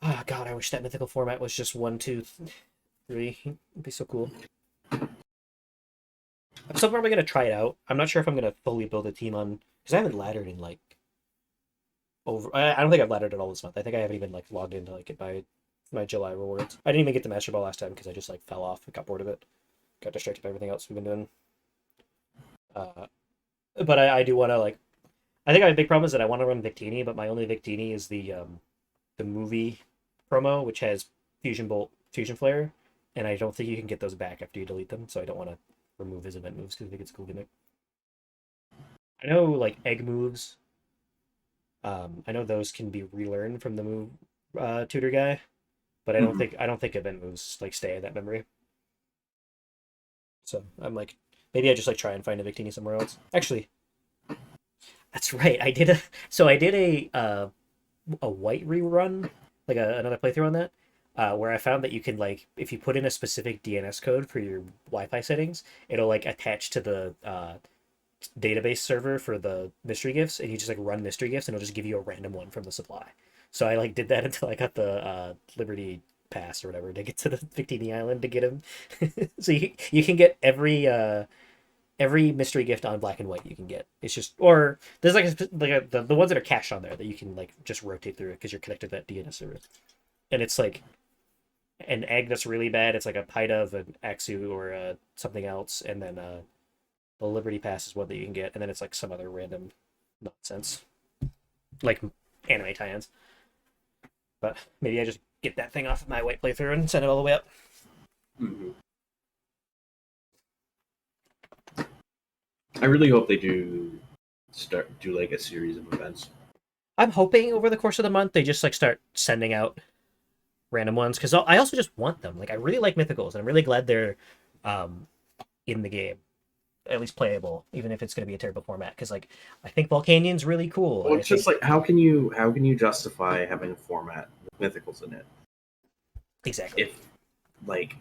Oh God, I wish that mythical format was just 1, 2, 3. It'd be so cool. I'm still probably gonna try it out. I'm not sure if I'm gonna fully build a team on because I haven't laddered in like over. I don't think I've laddered at all this month. I think I haven't even like logged into like get my July rewards. I didn't even get the Master Ball last time because I just like fell off. I got bored of it. Got distracted by everything else we've been doing. But I do want to like. I think I have a big problem is that I want to run Victini, but my only Victini is the movie promo, which has Fusion Bolt, Fusion Flare, and I don't think you can get those back after you delete them. So I don't want to remove his event moves because I think it's a cool gimmick. I know like egg moves. I know those can be relearned from the move tutor guy, but I don't think event moves like stay in that memory. So I'm like, maybe I just like try and find a Victini somewhere else. Actually, that's right. I did a white rerun, like another playthrough on that, where I found that you can like if you put in a specific DNS code for your Wi-Fi settings, it'll like attach to the database server for the mystery gifts, and you just like run mystery gifts, and it'll just give you a random one from the supply. So I like did that until I got the Liberty Pass or whatever to get to the Victini Island to get him. So you can get every mystery gift on black and white you can get. It's just or there's the ones that are cached on there that you can like just rotate through because you're connected to that DNS server, and it's like an egg that's really bad. It's like a Pidove, an Axu, or something else, and then the Liberty Pass is one that you can get, and then it's like some other random nonsense, like anime tie-ins. But maybe I just get that thing off of my white playthrough and send it all the way up. Mm-hmm. I really hope they do like a series of events. I'm hoping over the course of the month they just like start sending out random ones because I also just want them. Like I really like mythicals, and I'm really glad they're in the game, at least playable, even if it's going to be a terrible format. Because like I think Volcanion's really cool. Well, it's just like how can you justify having a format with mythicals in it? Exactly. If like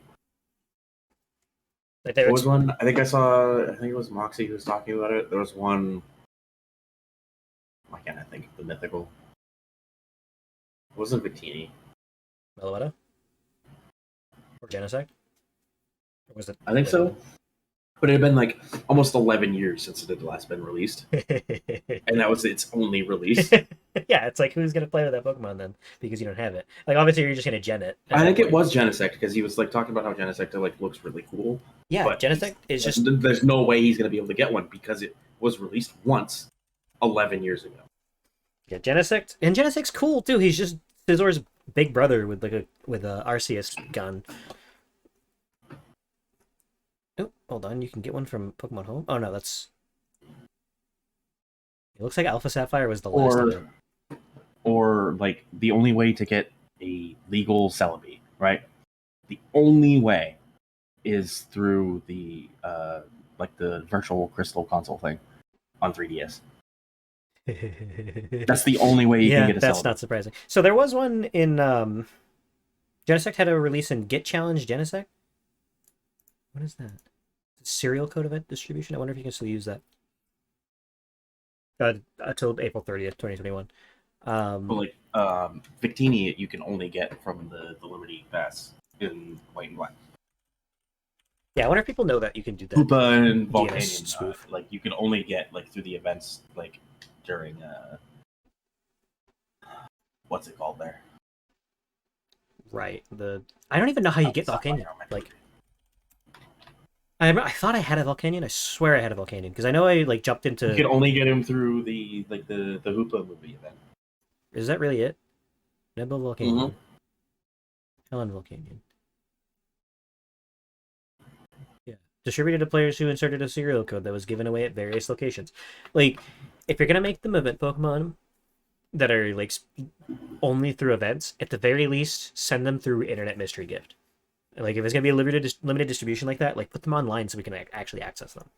there was one I think it was Moxie who was talking about it. There was one. Why can't I think of the mythical? It wasn't Victini. Meloetta? Or Genesect? Or was it? I think so. But it had been like almost 11 years since it had last been released. And that was its only release. Yeah, it's like, who's going to play with that Pokemon then? Because you don't have it. Like, obviously, you're just going to gen it. I think it was Genesect, because he was like talking about how Genesect like looks really cool. Yeah, but Genesect is just... There's no way he's going to be able to get one, because it was released once 11 years ago. Yeah, Genesect. And Genesect's cool, too. He's just Scissor's big brother with a Arceus gun. Oh, hold on. You can get one from Pokemon Home. Oh, no, that's... It looks like Alpha Sapphire was the last of it. Or, like, the only way to get a legal Celebi, right? The only way is through the, like, the Virtual Crystal console thing on 3DS. That's the only way you can get a Celebi. That's not surprising. So there was one in... Genesect had a release in Get Challenge Genesect? What is that? Serial code event distribution? I wonder if you can still use that. Until April 30th, 2021. But like Victini, you can only get from the Liberty Pass in white and black. Yeah, I wonder if people know that you can do that. Koopa and Volcanion, like you can only get like through the events like during what's it called there? Right. I don't even know how you get It's not Volcanion. Biometric. Like, I thought I had a Volcanion. I swear I had a Volcanion because I know I like jumped You into. can only get him through the Hoopla movie event. Is that really it? Nebula Volcanion, Mm-hmm. Helen Volcanion. Yeah. Distributed to players who inserted a serial code that was given away at various locations. Like, if you're gonna make them event Pokemon that are like only through events, at the very least, send them through Internet Mystery Gift. Like, if it's gonna be a limited distribution like that, like put them online so we can actually access them.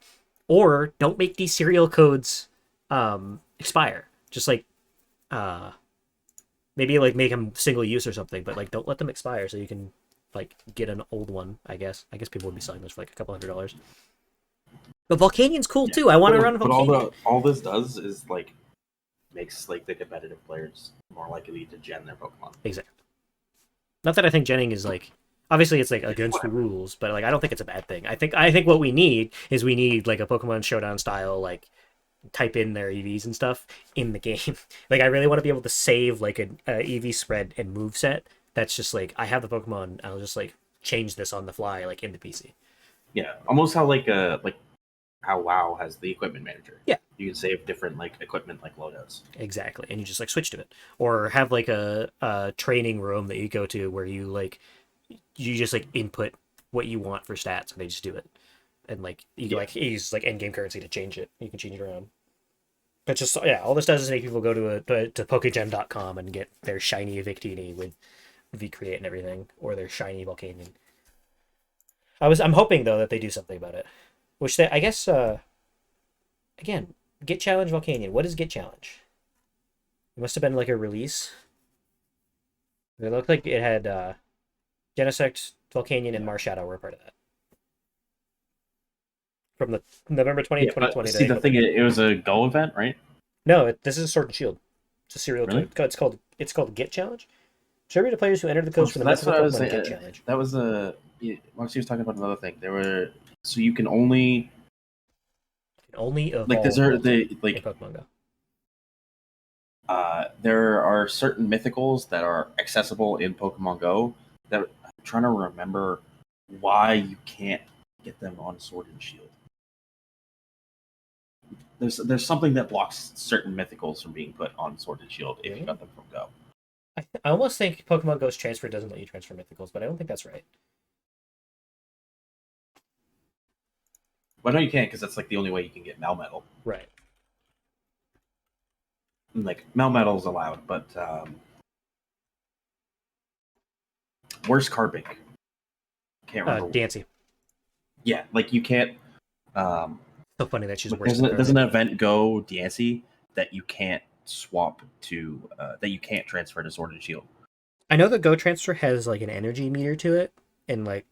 Or don't make these serial codes expire. Just like maybe like make them single use or something, but like don't let them expire so you can like get an old one. I guess people would be selling those for like a couple $100. But Volcanion's cool too. I want to run a Volcanion. But all this does is like makes like the competitive players more likely to gen their Pokemon. Exactly. Not that I think genning is like obviously it's like against the rules, but like I don't think it's a bad thing. I think what we need like a Pokemon Showdown style like type in their EVs and stuff in the game. Like I really want to be able to save like an EV spread and move set. That's just like I have the Pokemon. I'll just like change this on the fly like in the PC. Yeah, almost how how WoW has the equipment manager. Yeah, you can save different like equipment like loadouts. Exactly, and you just like switch to it, or have like a training room that you go to where you just like input what you want for stats and they just do it, and like you can like use like end game currency to change it. You can change it around. But just all this does is make people go to Pokegem.com and get their shiny Victini with VCreate and everything, or their shiny Volcanion. I'm hoping though that they do something about it, which I guess again, Get Challenge Volcanion. What is Get Challenge? It must have been like a release. It looked like it had Genesect, Volcanion, and Marshadow were a part of that. From the November 20th, 2020. See, the thing it was a Go event, right? No, this is a Sword and Shield. It's a serial really? code. It's called Get Challenge. Distribute to players who entered the codes for the that's what I was Pokemon saying. Get Challenge. That was Marcy was talking about another thing. So you can only evolve like in Pokemon Go. There are certain mythicals that are accessible in Pokemon Go that I'm trying to remember why you can't get them on Sword and Shield. There's something that blocks certain mythicals from being put on Sword and Shield if you got them from Go. I almost think Pokemon Go's transfer doesn't let you transfer mythicals, but I don't think that's right. Well, no, you can't because that's like the only way you can get Melmetal. Right. And, like Melmetal's allowed, but where's Carbink? Can't remember. Dancy. Yeah, like you can't. So funny that she's worse. There's an event Go Dancy that you can't swap to that you can't transfer to Sword and Shield. I know the Go transfer has like an energy meter to it, and like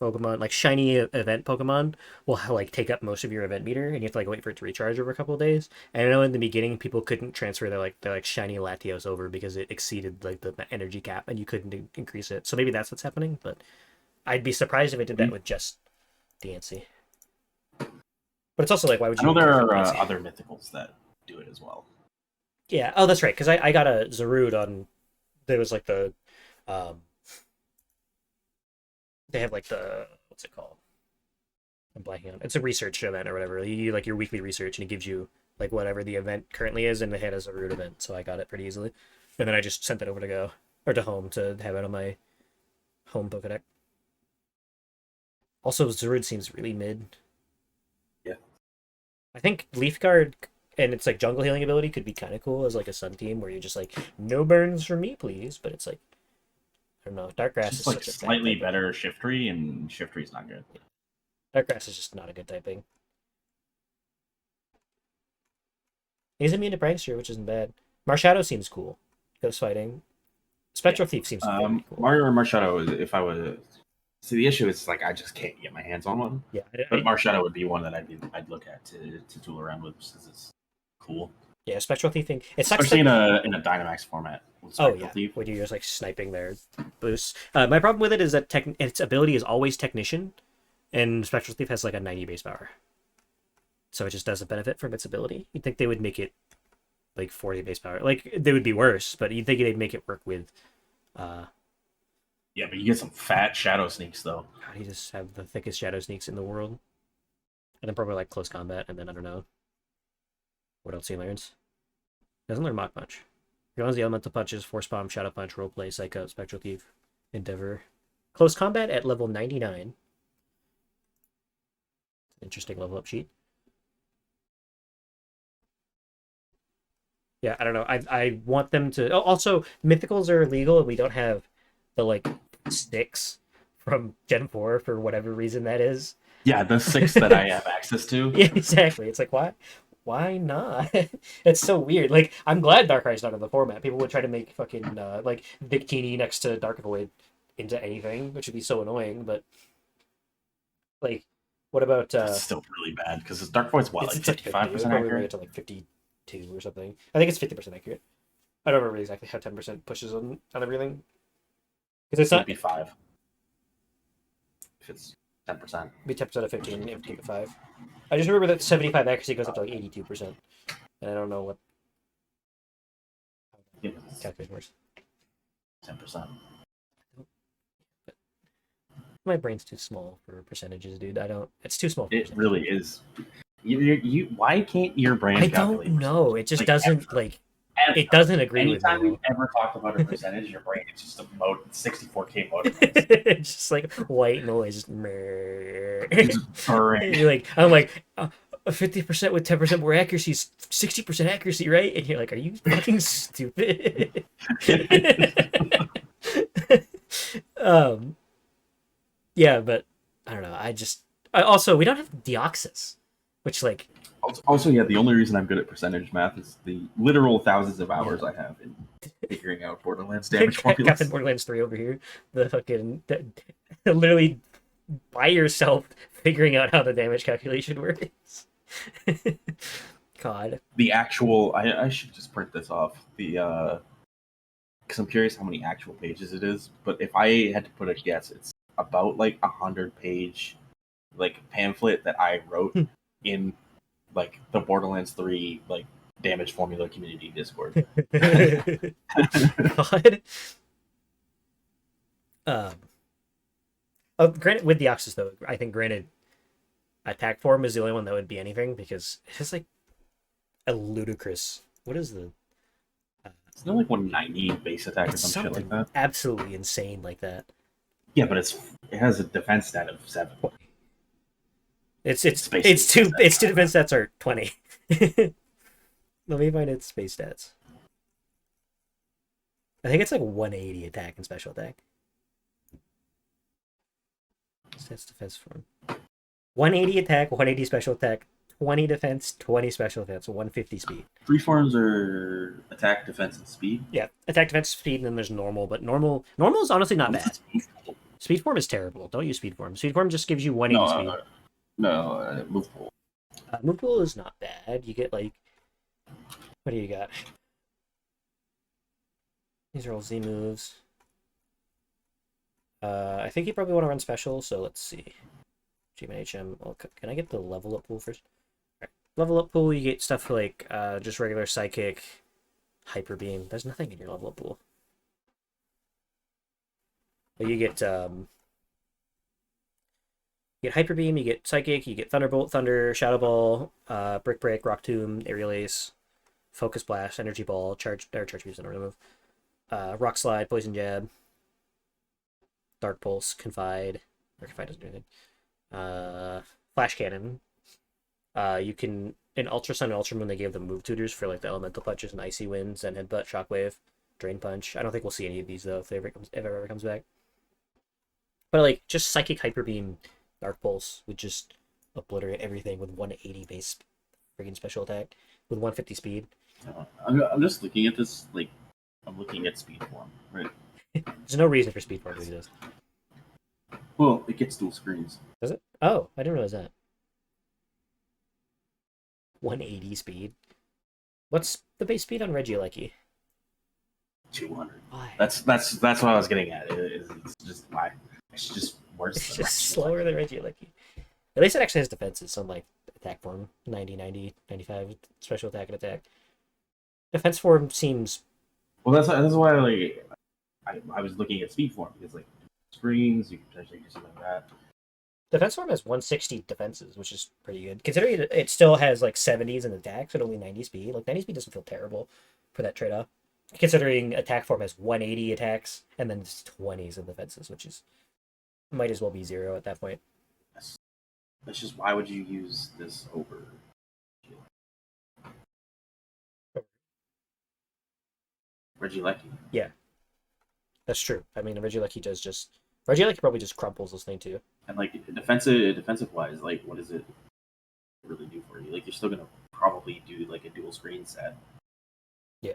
Pokemon, like shiny event Pokemon will like take up most of your event meter, and you have to like wait for it to recharge over a couple of days. And I know in the beginning people couldn't transfer their shiny Latios over because it exceeded like the energy cap, and you couldn't increase it. So maybe that's what's happening. But I'd be surprised if it did that with just Dancy. But it's also like, why would you? I know there are other mythicals that do it as well. Yeah. Oh, that's right. Because I got a Zarude on. There was like the. They have like the what's it called? I'm blanking on. It's a research event or whatever. You do like your weekly research, and it gives you like whatever the event currently is, and they had as a Zarude event, so I got it pretty easily. And then I just sent it over to Go or to home to have it on my home Pokedex. Also, Zarude seems really mid. Yeah. I think Leaf Guard and its like jungle healing ability could be kind of cool as like a Sun team where you're just like, no burns for me, please. But it's like, I don't know. Darkgrass is like slightly better Shiftry, and Shiftry's not good. Yeah. Darkgrass is just not a good typing. He's immune to Prankster, which isn't bad. Marshadow seems cool. Ghost fighting. Spectral Thief seems cool. Mario or Marshadow, if I would see, the issue is like I just can't get my hands on one. Yeah, but Marshadow would be one that I'd look at to tool around with because it's cool. Yeah, Spectral Thiefing. It sucks. Especially in a Dynamax format. Thief. When you're just like sniping their boosts. My problem with it is that its ability is always Technician, and Spectral Thief has like a 90 base power. So it just doesn't benefit from its ability. You'd think they would make it like 40 base power. Like they would be worse, but you'd think they'd make it work with. Yeah, but you get some fat shadow sneaks though. God, he just have the thickest shadow sneaks in the world, and then probably like close combat, and then I don't know what else he learns. Doesn't learn Mach Punch. He learns the elemental punches, Force Bomb, Shadow Punch, Roleplay, Psycho, Spectral Thief, Endeavor. Close combat at level 99. Interesting level up sheet. Yeah, I don't know. I want them to. Oh, also, mythicals are illegal, and we don't have the like sticks from Gen 4 for whatever reason that is. Yeah, the 6 that I have access to. Yeah, exactly. It's like why not? It's so weird. Like I'm glad Darkrai's not in the format. People would try to make fucking like Victini next to Dark Void into anything, which would be so annoying. But like, what about? It's still really bad because Dark Void's what, like 55% probably accurate? to like 52 or something. I think it's 50% accurate. I don't remember exactly how 10% pushes on everything. Because it's not 5. If it's 10%. Be 10% of 15 and keep it 5. I just remember that 75 accuracy goes up to like 82%. And I don't know what calculation works. 10%. My brain's too small for percentages, dude. I don't. It's too small. For It really is. You why can't your brain? I don't know. It just like, doesn't ever. like. Ever. It doesn't agree Anytime with me. we've ever talked about a percentage, your brain is just a 64K motor. It's just like white noise. Just You're like, I'm like, 50% with 10% more accuracy is 60% accuracy, right? And you're like, are you fucking stupid? Yeah, but I don't know. Also we don't have Deoxys, which like. Also, yeah, the only reason I'm good at percentage math is the literal thousands of hours I have in figuring out Borderlands damage formulas. Captain Borderlands 3 over here. The fucking literally by yourself figuring out how the damage calculation works. God. The actual I should just print this off. The because I'm curious how many actual pages it is. But if I had to put a guess, it's about like 100-page like pamphlet that I wrote in like the Borderlands 3 like damage formula community Discord. God. Granted, with the Deoxys though, I think granted attack form is the only one that would be anything because it's like a ludicrous. What is the? It's not like 190 base attack or some shit like that. Absolutely insane like that. Yeah, but it has a defense stat of 7. It's two defense stats are 20. Let me find its space stats. I think it's like 180 attack and special attack. Stats defense form. 180 attack, 180 special attack, 20 defense, 20 special defense, 150 speed. 3 forms are attack, defense, and speed. Yeah, attack, defense, speed, and then there's normal. But normal is honestly not bad. Speed form is terrible. Don't use speed form. Speed form just gives you 180 speed. Move pool. Move pool is not bad. You get like, what do you got? These are all Z moves. I think you probably want to run special, so let's see. Achievement HM. Well, can I get the level up pool first? Right. Level up pool, you get stuff like just regular psychic, hyper beam. There's nothing in your level up pool. But you get hyper beam, you get psychic, you get thunderbolt, thunder, shadow ball, brick break, rock tomb, aerial ace, focus blast, energy ball, charge beams, and remove. Rock slide, poison jab, dark pulse, confide. Or confide doesn't do anything. Flash cannon. You can in Ultra Sun and Ultra Moon they gave them move tutors for like the elemental punches and icy winds and headbutt, shockwave, drain punch. I don't think we'll see any of these though if it ever comes back. But like just psychic hyper beam, dark pulse would just obliterate everything with 180 base friggin' special attack with 150 speed. I'm just looking at this like I'm looking at speed form, right? There's no reason for speed form to do this. Well, it gets dual screens. Does it? Oh, I didn't realize that. 180 speed. What's the base speed on Regieleki? 200. Why? That's what I was getting at. It's just why. It's just worse. It's just slower than Regieleki. At least it actually has defenses, so like attack form 90, 90, 95, special attack and attack. Defense form seems. Well, that's why like I was looking at speed form because like screens you can potentially do something like that. Defense form has 160 defenses, which is pretty good. Considering it still has like 70s in attacks, but only 90 speed. Like 90 speed doesn't feel terrible for that trade off. Considering attack form has 180 attacks and then 20s in defenses, which is might as well be 0 at that point. That's just why would you use this over Regieleki? Yeah, that's true. I mean, Regieleki probably just crumples this thing too. And like defensive wise, like what does it really do for you? Like you're still gonna probably do like a dual screen set. Yeah.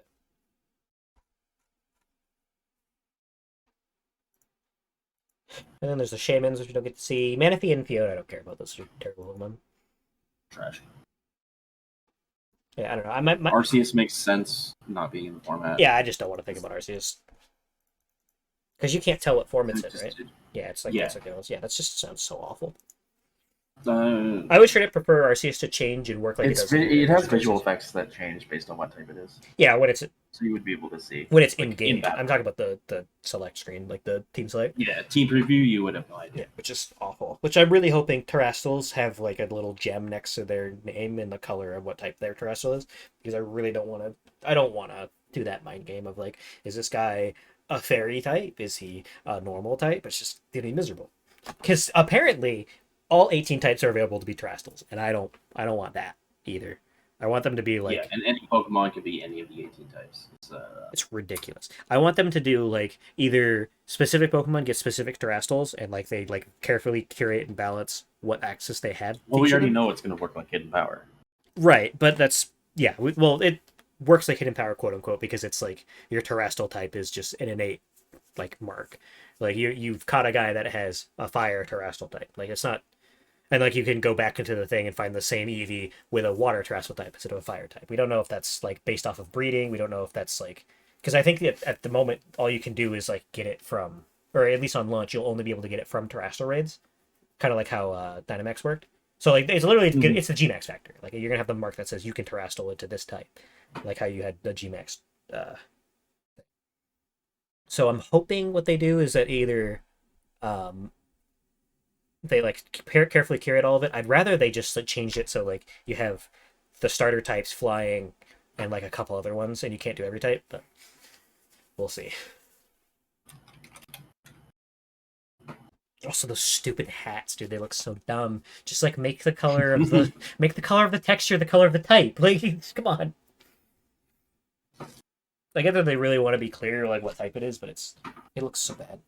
And then there's the Shamans, which you don't get to see. Manaphy and Fiona, I don't care about. Those are terrible Pokemon. Trash. Yeah, I don't know. Arceus makes sense not being in the format. Yeah, I just don't want to think about Arceus. Because you can't tell what form it's in, right? Yeah, it's like yeah. Yeah, that just sounds so awful. I would straight up prefer Arceus to change and work like it does. It has visual effects that change based on what type it is. Yeah, when it's so you would be able to see when it's in game. I'm talking about the select screen, like the team select. Yeah, team preview, you would have no idea. Yeah, which is awful. Which I'm really hoping Terrastals have like a little gem next to their name in the color of what type their Terrastal is, because I really don't want to. I don't want to do that mind game of like, is this guy a fairy type? Is he a normal type? It's just getting miserable. Because apparently all 18 types are available to be Terrastals, and I don't want that either. I want them to be like... Yeah, and any Pokemon can be any of the 18 types. It's ridiculous. I want them to do like either specific Pokemon get specific Terrastals, and like they like carefully curate and balance what access they have. Well, we already know it's going to work like Hidden Power. Right, but that's... Yeah, well, it works like Hidden Power, quote unquote, because it's like your Terrastal type is just an innate like mark. Like you've caught a guy that has a fire Terrastal type. Like it's not... And like you can go back into the thing and find the same Eevee with a water Terrastal type instead of a fire type. We don't know if that's like based off of breeding. We don't know if that's like... Because I think that at the moment, all you can do is like get it from... Or at least on launch, you'll only be able to get it from Terrastal raids. Kind of like how Dynamax worked. So like it's literally... It's the Gmax factor. Like you're going to have the mark that says you can Terrastal into this type. Like how you had the Gmax. So I'm hoping what they do is that either... they like carefully curate all of it. I'd rather they just like, change it so like you have the starter types flying and like a couple other ones, and you can't do every type, but we'll see. Also, those stupid hats, dude, they look so dumb. Just like make the color of the texture the color of the type. Like, come on. Like, either they really want to be clear like what type it is, but it looks so bad.